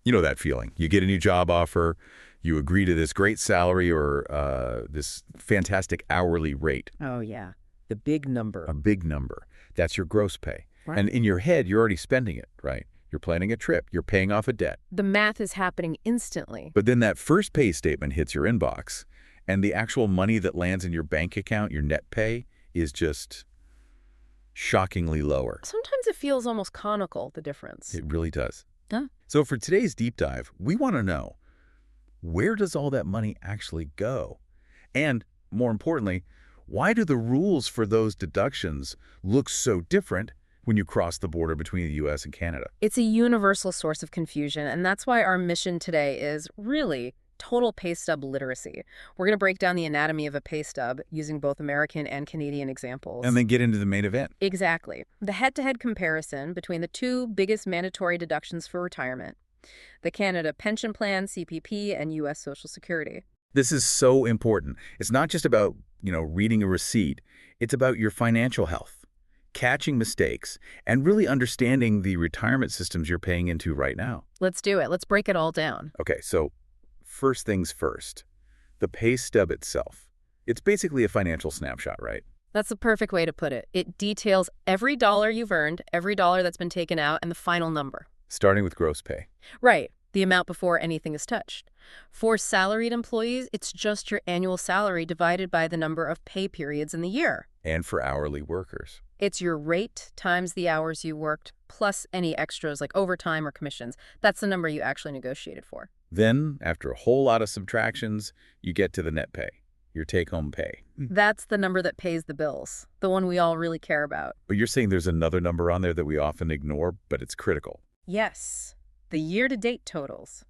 You know that feeling. You get a new job offer, you agree to this great salary or this fantastic hourly rate. Oh, yeah. The big number. A big number. That's your gross pay. Right. And in your head, you're already spending it, right? You're planning a trip. You're paying off a debt. The math is happening instantly. But then that first pay statement hits your inbox, and the actual money that lands in your bank account, your net pay, is just shockingly lower. Sometimes it feels almost comical, the difference. It really does. Huh? So for today's deep dive, we want to know, where does all that money actually go? And more importantly, why do the rules for those deductions look so different when you cross the border between the U.S. and Canada? It's a universal source of confusion, and that's why our mission today is really total pay stub literacy. We're going to break down the anatomy of a pay stub using both American and Canadian examples. And then get into the main event. Exactly. The head-to-head comparison between the two biggest mandatory deductions for retirement, the Canada Pension Plan, CPP, and U.S. Social Security. This is so important. It's not just about, reading a receipt. It's about your financial health, catching mistakes, and really understanding the retirement systems you're paying into right now. Let's do it. Let's break it all down. Okay, so first things first, the pay stub itself. It's basically a financial snapshot, right? That's the perfect way to put it. It details every dollar you've earned, every dollar that's been taken out, and the final number. Starting with gross pay. Right, the amount before anything is touched. For salaried employees, it's just your annual salary divided by the number of pay periods in the year. And for hourly workers. It's your rate times the hours you worked, plus any extras like overtime or commissions. That's the number you actually negotiated for. Then, after a whole lot of subtractions, you get to the net pay, your take-home pay. That's the number that pays the bills, the one we all really care about. But you're saying there's another number on there that we often ignore, but it's critical. Yes, the year-to-date totals,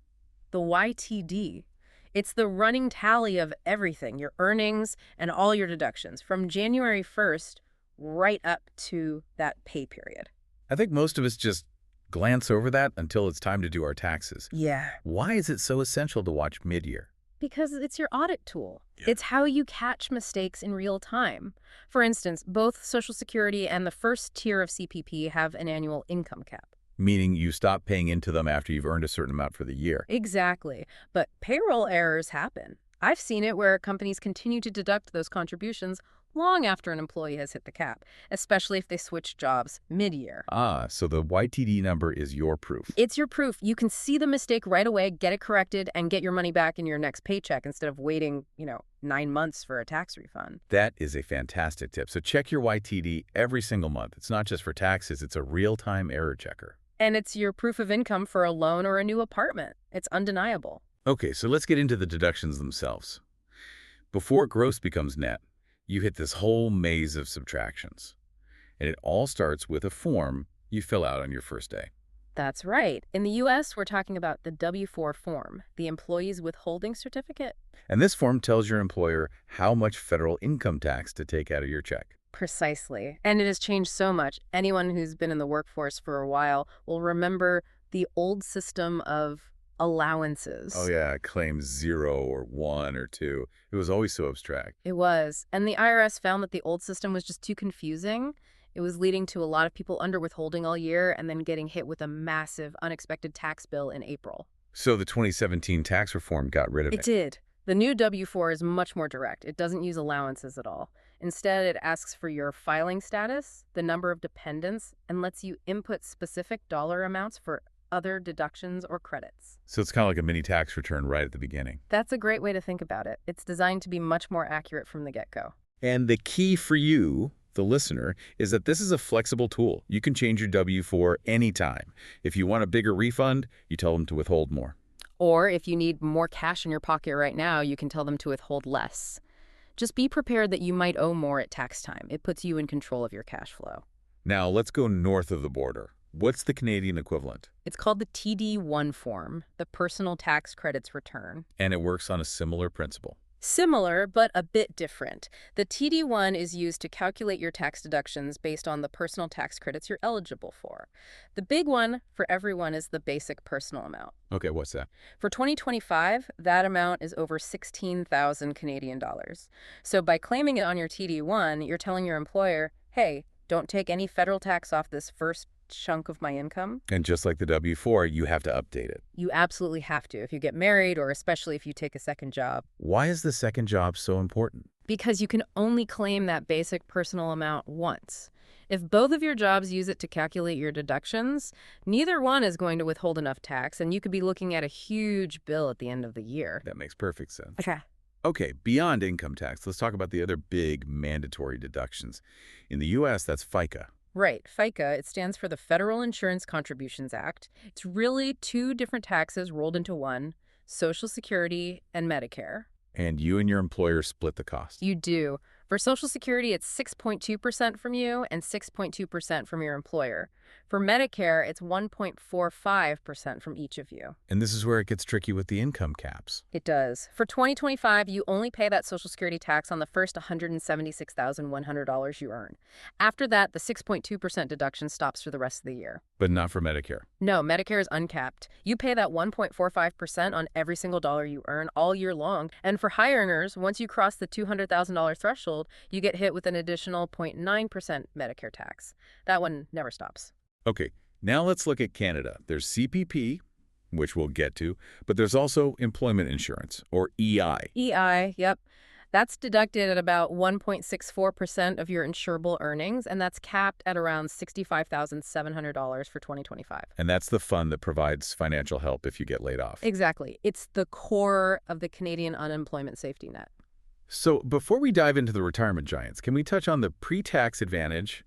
the YTD. It's the running tally of everything, your earnings and all your deductions, from January 1st right up to that pay period. I think most of us just glance over that until it's time to do our taxes. Yeah. Why is it so essential to watch mid-year? Because it's your audit tool. Yeah. It's how you catch mistakes in real time. For instance, both Social Security and the first tier of CPP have an annual income cap. Meaning you stop paying into them after you've earned a certain amount for the year. Exactly. But payroll errors happen. I've seen it where companies continue to deduct those contributions long after an employee has hit the cap, especially if they switch jobs mid-year. Ah, so the YTD number is your proof. It's your proof. You can see the mistake right away, get it corrected, and get your money back in your next paycheck instead of waiting, 9 months for a tax refund. That is a fantastic tip. So check your YTD every single month. It's not just for taxes, it's a real-time error checker. And it's your proof of income for a loan or a new apartment. It's undeniable. Okay, so let's get into the deductions themselves. Before gross becomes net, you hit this whole maze of subtractions. And it all starts with a form you fill out on your first day. That's right. In the U.S., we're talking about the W-4 form, the Employee's Withholding Certificate. And this form tells your employer how much federal income tax to take out of your check. Precisely. And it has changed so much. Anyone who's been in the workforce for a while will remember the old system of allowances. Oh, yeah, claim 0 or 1 or 2. It was always so abstract. It was. And the IRS found that the old system was just too confusing. It was leading to a lot of people under withholding all year and then getting hit with a massive, unexpected tax bill in April. So the 2017 tax reform got rid of it. It did. The new W-4 is much more direct. It doesn't use allowances at all. Instead, it asks for your filing status, the number of dependents, and lets you input specific dollar amounts for other deductions or credits. So it's kind of like a mini tax return right at the beginning. That's a great way to think about it. It's designed to be much more accurate from the get-go. And the key for you, the listener, is that this is a flexible tool. You can change your W-4 anytime. If you want a bigger refund, you tell them to withhold more. Or if you need more cash in your pocket right now, you can tell them to withhold less. Just be prepared that you might owe more at tax time. It puts you in control of your cash flow. Now, let's go north of the border. What's the Canadian equivalent? It's called the TD1 form, the Personal Tax Credits Return. And it works on a similar principle. Similar, but a bit different. The TD1 is used to calculate your tax deductions based on the personal tax credits you're eligible for. The big one for everyone is the basic personal amount. Okay, what's that? For 2025, that amount is over 16,000 Canadian dollars. So by claiming it on your TD1, you're telling your employer, hey, don't take any federal tax off this first chunk of my income. And just like the W-4, you have to update it. You absolutely have to if you get married or especially if you take a second job. Why is the second job so important? Because you can only claim that basic personal amount once. If both of your jobs use it to calculate your deductions, neither one is going to withhold enough tax, and you could be looking at a huge bill at the end of the year. That makes perfect sense. Okay. Okay, beyond income tax, let's talk about the other big mandatory deductions. In the U.S., that's FICA. Right. FICA, it stands for the Federal Insurance Contributions Act. It's really two different taxes rolled into one, Social Security and Medicare. And you and your employer split the cost. You do. For Social Security, it's 6.2% from you and 6.2% from your employer. For Medicare, it's 1.45% from each of you. And this is where it gets tricky with the income caps. It does. For 2025, you only pay that Social Security tax on the first $176,100 you earn. After that, the 6.2% deduction stops for the rest of the year. But not for Medicare. No, Medicare is uncapped. You pay that 1.45% on every single dollar you earn all year long. And for high earners, once you cross the $200,000 threshold, you get hit with an additional 0.9% Medicare tax. That one never stops. Okay, now let's look at Canada. There's CPP, which we'll get to, but there's also employment insurance, or EI. EI, yep. That's deducted at about 1.64% of your insurable earnings, and that's capped at around $65,700 for 2025. And that's the fund that provides financial help if you get laid off. Exactly. It's the core of the Canadian unemployment safety net. So before we dive into the retirement giants, can we touch on the pre-tax advantage?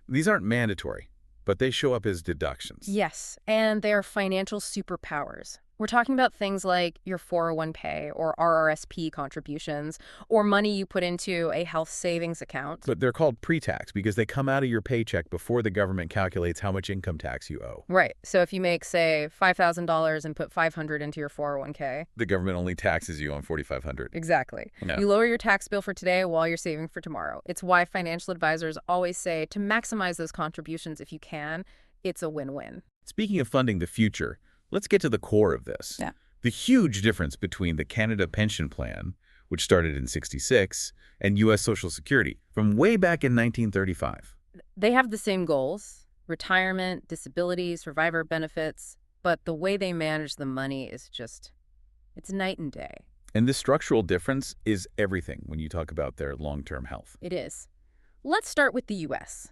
These aren't mandatory, but they show up as deductions. Yes, and they are financial superpowers. We're talking about things like your 401k or RRSP contributions or money you put into a health savings account. But they're called pre-tax because they come out of your paycheck before the government calculates how much income tax you owe. Right. So if you make, say, $5,000 and put $500 into your 401k. The government only taxes you on $4,500. Exactly. Yeah. You lower your tax bill for today while you're saving for tomorrow. It's why financial advisors always say to maximize those contributions if you can. It's a win-win. Speaking of funding the future, let's get to the core of this. Yeah. The huge difference between the Canada Pension Plan, which started in '66, and U.S. Social Security from way back in 1935. They have the same goals: retirement, disability, survivor benefits, but the way they manage the money is just, it's night and day. And this structural difference is everything when you talk about their long-term health. It is. Let's start with the U.S.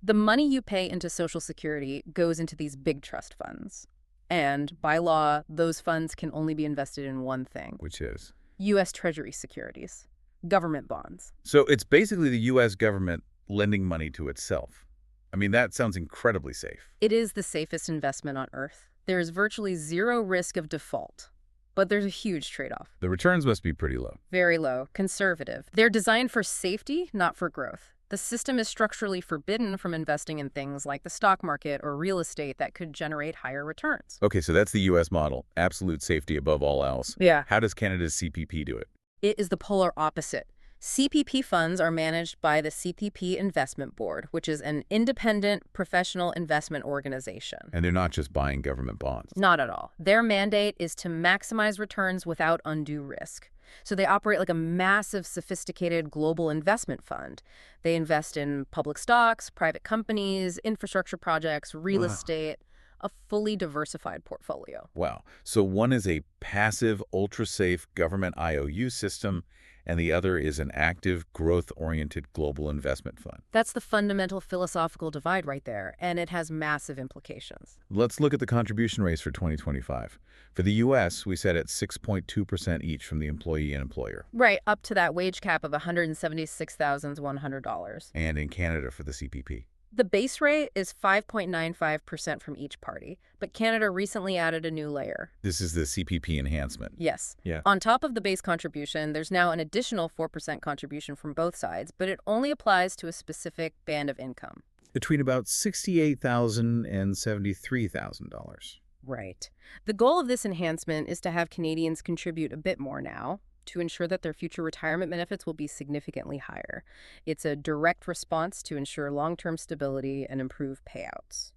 The money you pay into Social Security goes into these big trust funds. And by law, those funds can only be invested in one thing. Which is? U.S. Treasury securities, government bonds. So it's basically the U.S. government lending money to itself. I mean, that sounds incredibly safe. It is the safest investment on Earth. There is virtually zero risk of default. But there's a huge trade-off. The returns must be pretty low. Very low, conservative. They're designed for safety, not for growth. The system is structurally forbidden from investing in things like the stock market or real estate that could generate higher returns. Okay, so that's the U.S. model. Absolute safety above all else. Yeah. How does Canada's CPP do it? It is the polar opposite. CPP funds are managed by the CPP Investment Board, which is an independent professional investment organization. And they're not just buying government bonds. Not at all. Their mandate is to maximize returns without undue risk. So they operate like a massive, sophisticated global investment fund. They invest in public stocks, private companies, infrastructure projects, real estate, a fully diversified portfolio. Wow. So one is a passive, ultra-safe government IOU system, and the other is an active, growth-oriented global investment fund. That's the fundamental philosophical divide right there, and it has massive implications. Let's look at the contribution rates for 2025. For the U.S., we set at 6.2% each from the employee and employer. Right, up to that wage cap of $176,100. And in Canada for the CPP. The base rate is 5.95% from each party, but Canada recently added a new layer. This is the CPP enhancement. Yes. Yeah. On top of the base contribution, there's now an additional 4% contribution from both sides, but it only applies to a specific band of income. Between about $68,000 and $73,000. Right. The goal of this enhancement is to have Canadians contribute a bit more now, to ensure that their future retirement benefits will be significantly higher. It's a direct response to ensure long-term stability and improve payouts.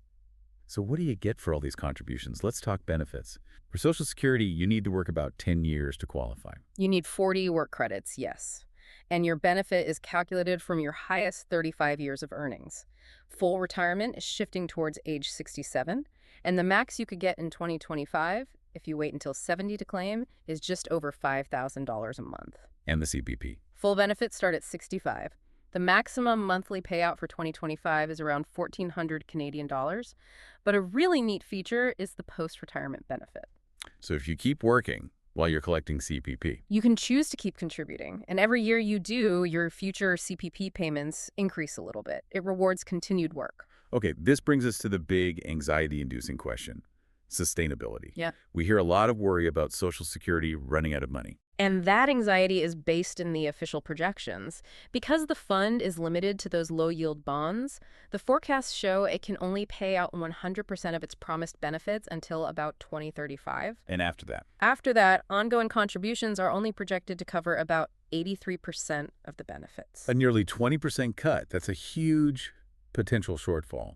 So what do you get for all these contributions? Let's talk benefits. For Social Security, you need to work about 10 years to qualify. You need 40 work credits, yes. and your benefit is calculated from your highest 35 years of earnings. Full retirement is shifting towards age 67, and the max you could get in 2025, if you wait until 70 to claim, is just over $5,000 a month. And the CPP. Full benefits start at 65. The maximum monthly payout for 2025 is around 1,400 Canadian dollars, but a really neat feature is the post-retirement benefit. So if you keep working while you're collecting CPP. You can choose to keep contributing, and every year you do, your future CPP payments increase a little bit. It rewards continued work. Okay, this brings us to the big anxiety-inducing question, sustainability. Yeah. We hear a lot of worry about Social Security running out of money. And that anxiety is based in the official projections. Because the fund is limited to those low-yield bonds, the forecasts show it can only pay out 100% of its promised benefits until about 2035. And after that? After that, ongoing contributions are only projected to cover about 83% of the benefits. A nearly 20% cut. That's a huge potential shortfall.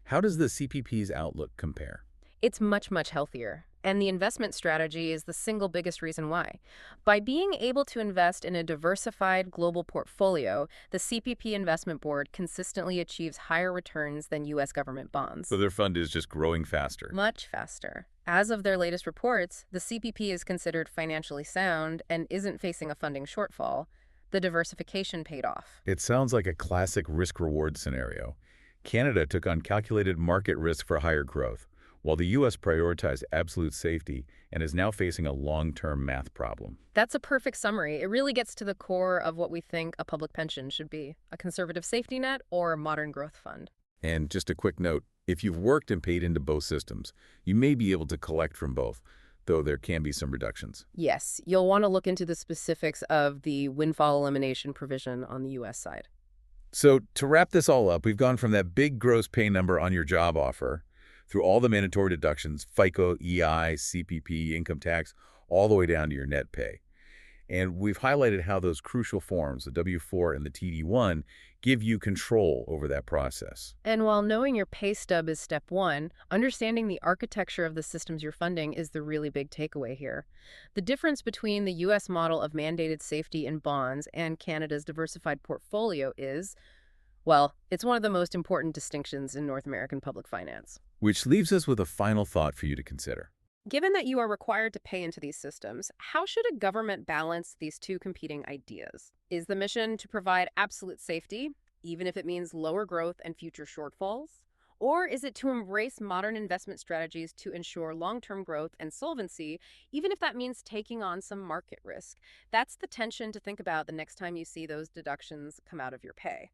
How does the CPP's outlook compare? It's much, much healthier. And the investment strategy is the single biggest reason why. By being able to invest in a diversified global portfolio, the CPP Investment Board consistently achieves higher returns than U.S. government bonds. So their fund is just growing faster. Much faster. As of their latest reports, the CPP is considered financially sound and isn't facing a funding shortfall. The diversification paid off. It sounds like a classic risk-reward scenario. Canada took on calculated market risk for higher growth, while the U.S. prioritized absolute safety and is now facing a long-term math problem. That's a perfect summary. It really gets to the core of what we think a public pension should be, a conservative safety net or a modern growth fund. And just a quick note, if you've worked and paid into both systems, you may be able to collect from both, though there can be some reductions. Yes, you'll want to look into the specifics of the windfall elimination provision on the U.S. side. So to wrap this all up, we've gone from that big gross pay number on your job offer through all the mandatory deductions, FICA, EI, CPP, income tax, all the way down to your net pay. And we've highlighted how those crucial forms, the W-4 and the TD1, give you control over that process. And while knowing your pay stub is step one, understanding the architecture of the systems you're funding is the really big takeaway here. The difference between the U.S. model of mandated safety in bonds and Canada's diversified portfolio is, well, it's one of the most important distinctions in North American public finance. Which leaves us with a final thought for you to consider. Given that you are required to pay into these systems, how should a government balance these two competing ideas? Is the mission to provide absolute safety, even if it means lower growth and future shortfalls? Or is it to embrace modern investment strategies to ensure long-term growth and solvency, even if that means taking on some market risk? That's the tension to think about the next time you see those deductions come out of your pay.